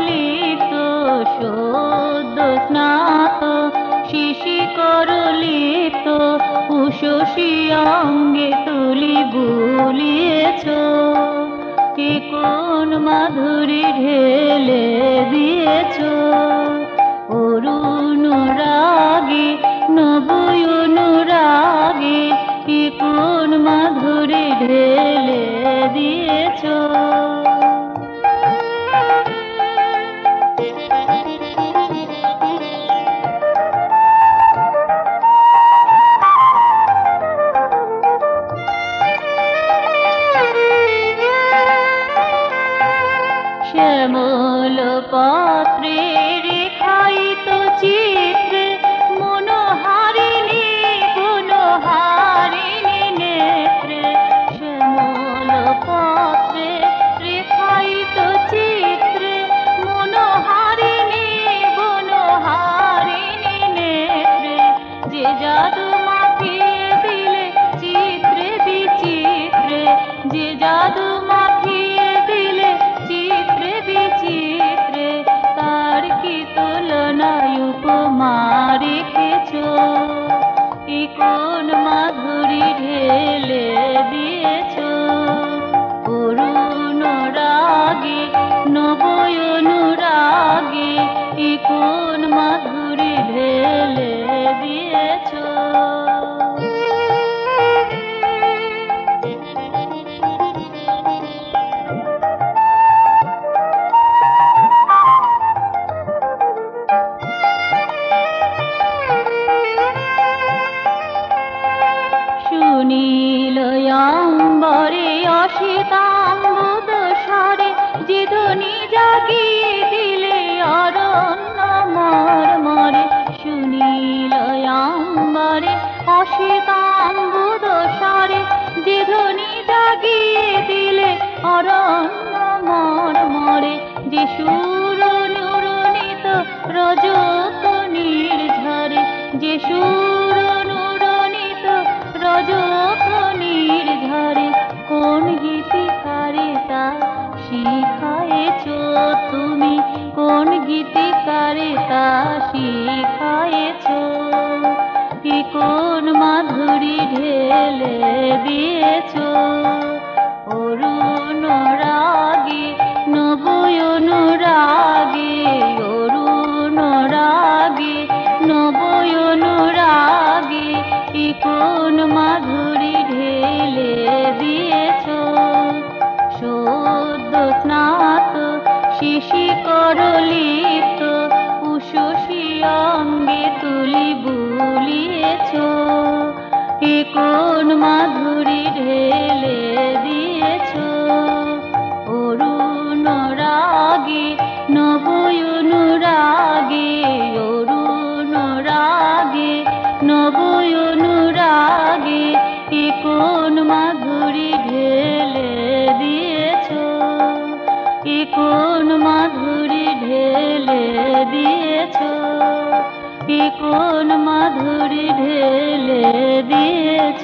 লিপ্ত সদ্য স্নাত শিশিকর লিপ্ত উষসী অঙ্গে তুলি বুলিয়েছ এ কোন মাধুরী ঢেলে দিয়েছ অরুণ রাগে নব অনুরাগে এ কোন মাধুরী ঢেলে দিয়েছ শ্যামল পত্রে রেখায়িত চিত্রে মনোহারিণী গুণহারিণী নেত্রে শ্যামল পত্রে রেখায়িত চিত্রে মনোহারিণী গুণহারিণী নেত্রে যে জাদু মাখিয়ে দিলে চিত্রে বিচিত্রে যে জাদু মাখিয়ে দিলে চিত্রে বিচিত্রে তার কি তুলনায় উপমা রেখেছ এ কোন মাধুরী ঢেলে দিয়েছ অরুণ রাগে নব অনুরাগে এ কোন মাধুরী ঢেলে দিয়েছ নীলয়াম্বরে অসিতাম্বুদ স্বরে যে ধ্বনি জাগিয়ে দিলে অরণ্য মর্মরে সুনীলয়াম্বরে অসিতাম্বুদ স্বরে যে ধ্বনি জাগিয়ে দিলে অরণ্য মর্মরে যে সুর নুরণিত রজত নির্ঝরে যে সুর নুরণিত রজত নির্ঝরে কোন গীতিকারে তা শিখায়েছ তুমি কোন গীতিকারে তা শিখায়েছ কি কোন মাধুরী ঢেলে দিয়েছ অরুণ রাগে নব অনুরাগে অরুণ রাগে নব অনুরাগে কি কোন মাধুরী ঢেলে দিয়েছ সদ্য স্নাত শিশিকর লিপ্ত উষসী অঙ্গে তুলি বুলিয়েছ এ কোন মাধুরী ঢেলে দিয়েছ অরুণ রাগে নব অনুরাগে অরুণ রাগে নব অনুরাগে এ কোন মাধুরী ঢেলে দিয়েছ এ কোন মাধুরী ঢেলে দিয়েছ এ কোন মাধুরী ঢেলে দিয়েছ।